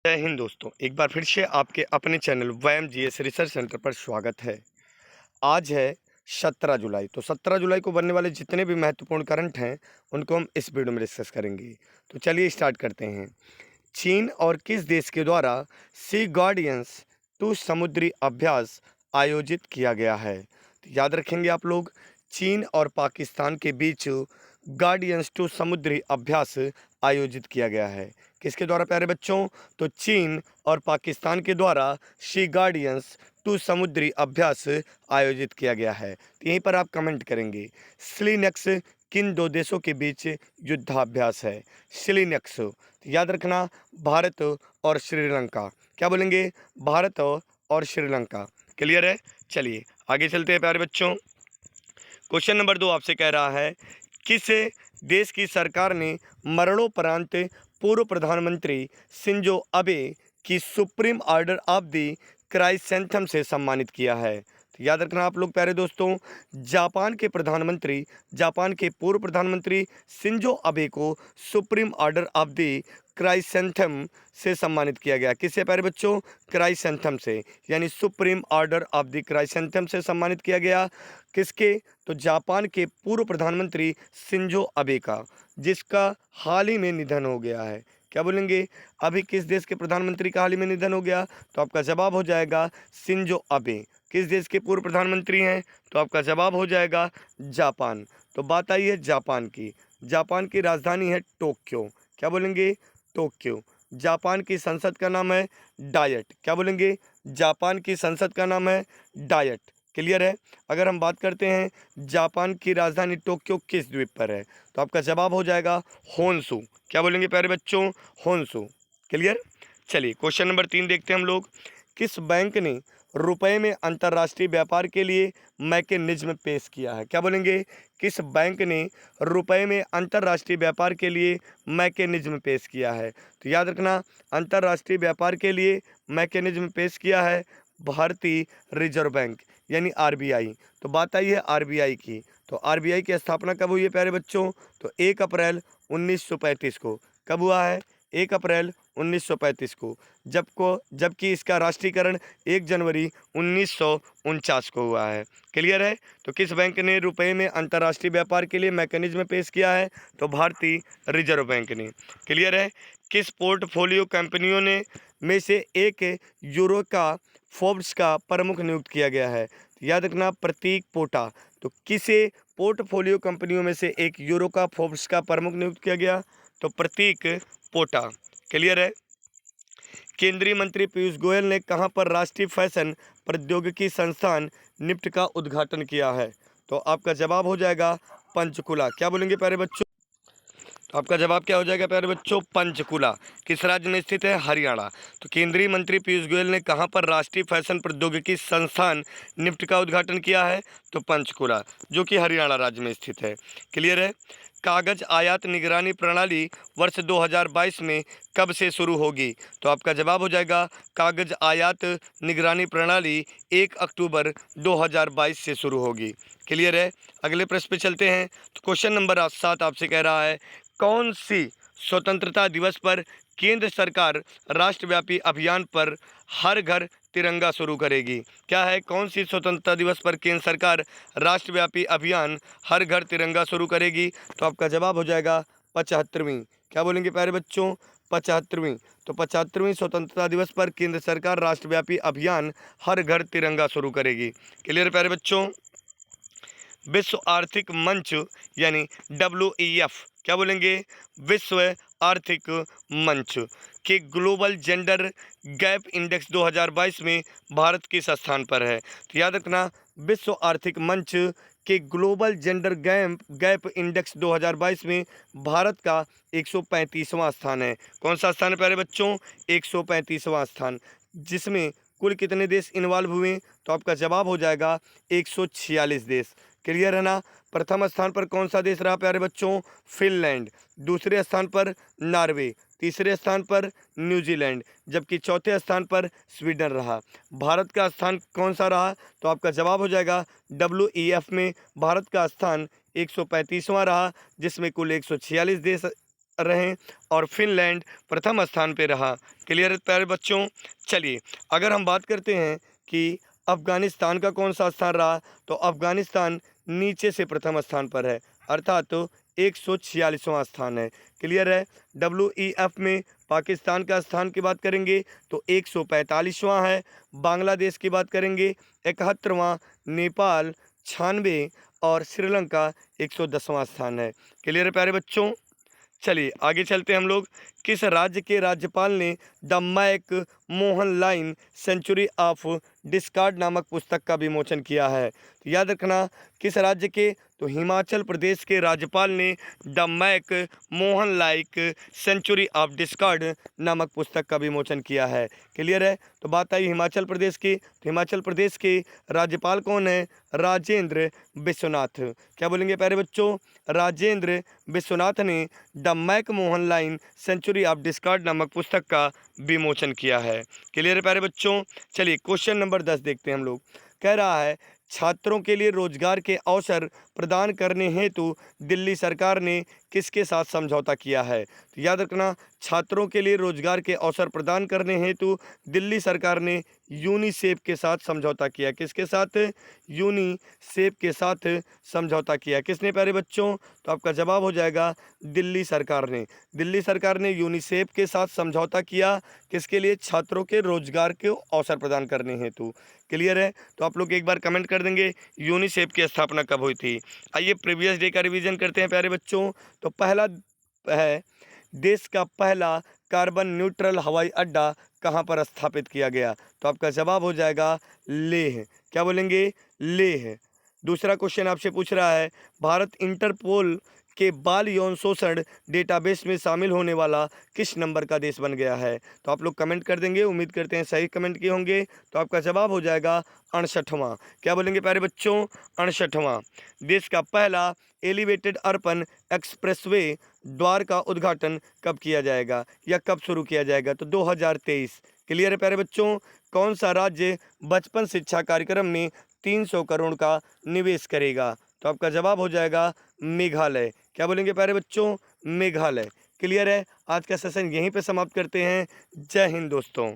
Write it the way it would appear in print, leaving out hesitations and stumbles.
जय हिंद दोस्तों, एक बार फिर से आपके अपने चैनल व्यायाम जीएस रिसर्च सेंटर पर स्वागत है। आज है 17 जुलाई। तो 17 जुलाई को बनने वाले जितने भी महत्वपूर्ण करंट हैं उनको हम इस वीडियो में डिस्कस करेंगे। तो चलिए स्टार्ट करते हैं। चीन और किस देश के द्वारा सी गार्डियंस टू समुद्री अभ्यास आयोजित किया गया है? तो याद रखेंगे आप लोग, चीन और पाकिस्तान के बीच गार्डियंस टू समुद्री अभ्यास आयोजित किया गया है। किसके द्वारा प्यारे बच्चों? तो चीन और पाकिस्तान के द्वारा सी गार्डियंस टू समुद्री अभ्यास आयोजित किया गया है। तो यहीं पर आप कमेंट करेंगे स्लिनेक्स किन दो देशों के बीच युद्धाभ्यास है? स्लिनेक्स, तो याद रखना भारत और श्रीलंका। क्या बोलेंगे? भारत और श्रीलंका। क्लियर है? चलिए आगे चलते हैं प्यारे बच्चों। क्वेश्चन नंबर 2 आपसे कह रहा है, किस देश की सरकार ने मरणोपरांत पूर्व प्रधानमंत्री शिंजो अबे की सुप्रीम ऑर्डर ऑफ द क्राइसेंथम से सम्मानित किया है? तो याद रखना आप लोग प्यारे दोस्तों, जापान के पूर्व प्रधानमंत्री शिंजो अबे को सुप्रीम ऑर्डर ऑफ द क्राइसेंथम से सम्मानित किया गया। किससे प्यारे बच्चों? क्राइसेंथम से, यानी सुप्रीम ऑर्डर ऑफ द क्राइसेंथम से सम्मानित किया गया। किसके? तो जापान के पूर्व प्रधानमंत्री शिंजो अबे का, जिसका हाल ही में निधन हो गया है। क्या बोलेंगे? अभी किस देश के प्रधानमंत्री का हाल ही में निधन हो गया? तो आपका जवाब हो जाएगा शिंजो अबे। किस देश के पूर्व प्रधानमंत्री हैं? तो आपका जवाब हो जाएगा जापान। तो बात आई है जापान की। जापान की राजधानी है टोक्यो। क्या बोलेंगे? टोक्यो। जापान की संसद का नाम है डायट। क्या बोलेंगे? जापान की संसद का नाम है डायट। क्लियर है? अगर हम बात करते हैं जापान की राजधानी टोक्यो किस द्वीप पर है, तो आपका जवाब हो जाएगा होन्शु। क्या बोलेंगे प्यारे बच्चों? होन्शु। क्लियर? चलिए क्वेश्चन नंबर 3 देखते हैं हम लोग। किस बैंक ने रुपए में अंतर्राष्ट्रीय व्यापार के लिए मैकेनिज्म पेश किया है? क्या बोलेंगे? किस बैंक ने रुपए में अंतर्राष्ट्रीय व्यापार के लिए मैकेनिज्म पेश किया है? तो याद रखना, अंतर्राष्ट्रीय व्यापार के लिए मैकेनिज्म पेश किया है भारतीय रिजर्व बैंक, यानी आरबीआई। तो बात आई है आरबीआई की। तो आरबीआई की स्थापना कब हुई है प्यारे बच्चों? तो 1 अप्रैल 1935 को। कब हुआ है? 1 अप्रैल 1935 को। जबकि इसका राष्ट्रीयकरण 1 जनवरी 1949 को हुआ है। क्लियर है? तो किस बैंक ने रुपए में अंतर्राष्ट्रीय व्यापार के लिए मैकेनिज्म पेश किया है? तो भारतीय रिजर्व बैंक ने। क्लियर है? किस पोर्टफोलियो कंपनियों ने में से एक यूरो का फोर्ब्स का प्रमुख नियुक्त किया गया है? याद रखना प्रतीक पोटा। तो किसे पोर्टफोलियो कंपनियों में से एक यूरो का फोर्ब्स का प्रमुख नियुक्त किया गया? तो प्रतीक पोटा। क्लियर है? केंद्रीय मंत्री पीयूष गोयल ने कहां पर राष्ट्रीय फैशन प्रौद्योगिकी संस्थान निफ्ट का उद्घाटन किया है? तो आपका जवाब हो जाएगा पंचकुला। क्या बोलेंगे प्यारे बच्चों? तो आपका जवाब क्या हो जाएगा प्यारे बच्चों? पंचकुला। किस राज्य में स्थित है? हरियाणा। तो केंद्रीय मंत्री पीयूष गोयल ने कहां पर राष्ट्रीय फैशन प्रौद्योगिकी संस्थान निफ्ट का उद्घाटन किया है? तो पंचकुला, जो कि हरियाणा राज्य में स्थित है। क्लियर है? कागज आयात निगरानी प्रणाली वर्ष 2022 में कब से शुरू होगी? तो आपका जवाब हो जाएगा कागज आयात निगरानी प्रणाली 1 अक्टूबर 2022 से शुरू होगी। क्लियर है? अगले प्रश्न पे चलते हैं। तो क्वेश्चन नंबर 7 आपसे कह रहा है, कौन सी स्वतंत्रता दिवस पर केंद्र सरकार राष्ट्रव्यापी अभियान पर हर घर तिरंगा शुरू करेगी? क्या है? कौन सी स्वतंत्रता दिवस पर केंद्र सरकार राष्ट्रव्यापी अभियान हर घर तिरंगा शुरू करेगी? तो आपका जवाब हो जाएगा 75वीं। क्या बोलेंगे प्यारे बच्चों? 75वीं। तो 75वीं स्वतंत्रता दिवस पर केंद्र सरकार राष्ट्रव्यापी अभियान हर घर तिरंगा शुरू करेगी। क्लियर प्यारे बच्चों? विश्व आर्थिक मंच यानी WEF, क्या बोलेंगे? विश्व आर्थिक मंच के ग्लोबल जेंडर गैप इंडेक्स 2022 में भारत किस स्थान पर है? तो याद रखना, विश्व आर्थिक मंच के ग्लोबल जेंडर गैप इंडेक्स 2022 में भारत का 135वां स्थान है। कौन सा स्थान है प्यारे बच्चों? 135वां स्थान। जिसमें कुल कितने देश इन्वॉल्व हुए? तो आपका जवाब हो जाएगा 146 देश। क्लियर है ना? प्रथम स्थान पर कौन सा देश रहा प्यारे बच्चों? फिनलैंड। दूसरे स्थान पर नॉर्वे। तीसरे स्थान पर न्यूजीलैंड। जबकि चौथे स्थान पर स्वीडन रहा। भारत का स्थान कौन सा रहा? तो आपका जवाब हो जाएगा WEF में भारत का स्थान 135वां रहा, जिसमें कुल 146 देश रहे और फिनलैंड प्रथम स्थान पे रहा। क्लियर है प्यारे बच्चों। चलिए अगर हम बात करते हैं कि अफ़गानिस्तान का कौन सा स्थान रहा, तो अफ़गानिस्तान नीचे से प्रथम स्थान पर है, अर्थात तो 146वां स्थान है। क्लियर है। WEF में पाकिस्तान का स्थान की बात करेंगे तो 145वां है। बांग्लादेश की बात करेंगे 71वां, नेपाल 96 और श्रीलंका 110वां स्थान है। क्लियर है प्यारे बच्चों। चलिए आगे चलते हैं हम लोग। किस राज्य के राज्यपाल ने the McMahon line century of discord नामक पुस्तक का विमोचन किया है? तो याद रखना किस राज्य के, तो हिमाचल प्रदेश के राज्यपाल ने the McMahon like century of discord नामक पुस्तक का विमोचन किया है। क्लियर है। तो बात आई हिमाचल प्रदेश की, तो हिमाचल प्रदेश के राज्यपाल कौन है? राजेंद्र विश्वनाथ। क्या बोलेंगे प्यारे बच्चों? राजेंद्र विश्वनाथ ने the McMahon line century of discord नामक पुस्तक का विमोचन किया है। क्लियर है प्यारे बच्चों। चलिए क्वेश्चन नंबर 10 देखते हैं हम लोग। कह रहा है छात्रों के लिए रोजगार के अवसर प्रदान करने हेतु दिल्ली सरकार ने किसके साथ समझौता किया है? तो याद रखना छात्रों के लिए रोजगार के अवसर प्रदान करने हेतु दिल्ली सरकार ने यूनिसेफ के साथ समझौता किया। किसके साथ? यूनिसेफ के साथ समझौता किया। किसने प्यारे बच्चों? तो आपका जवाब हो जाएगा दिल्ली सरकार ने। दिल्ली सरकार ने यूनिसेफ के साथ समझौता किया किसके लिए? छात्रों के रोजगार के अवसर प्रदान करने हेतु। क्लियर है। तो आप लोग एक बार कमेंट कर देंगे यूनिसेफ की स्थापना कब हुई थी। आइए प्रीवियस डे का रिवीजन करते हैं प्यारे बच्चों। तो पहला है देश का पहला कार्बन न्यूट्रल हवाई अड्डा कहाँ पर स्थापित किया गया? तो आपका जवाब हो जाएगा लेह। क्या बोलेंगे? लेह। दूसरा क्वेश्चन आपसे पूछ रहा है भारत इंटरपोल के बाल यौन शोषण डेटाबेस में शामिल होने वाला किस नंबर का देश बन गया है? तो आप लोग कमेंट कर देंगे, उम्मीद करते हैं सही कमेंट किए होंगे। तो आपका जवाब हो जाएगा 68वां। क्या बोलेंगे प्यारे बच्चों? 68वां। देश का पहला एलिवेटेड अर्बन एक्सप्रेसवे द्वार का उद्घाटन कब किया जाएगा या कब शुरू किया जाएगा? तो 2023। क्लियर है प्यारे बच्चों। कौन सा राज्य बचपन शिक्षा कार्यक्रम में 300 करोड़ का निवेश करेगा? तो आपका जवाब हो जाएगा मेघालय। क्या बोलेंगे प्यारे बच्चों? मेघालय। क्लियर है। आज का सेशन यहीं पे समाप्त करते हैं। जय हिंद दोस्तों।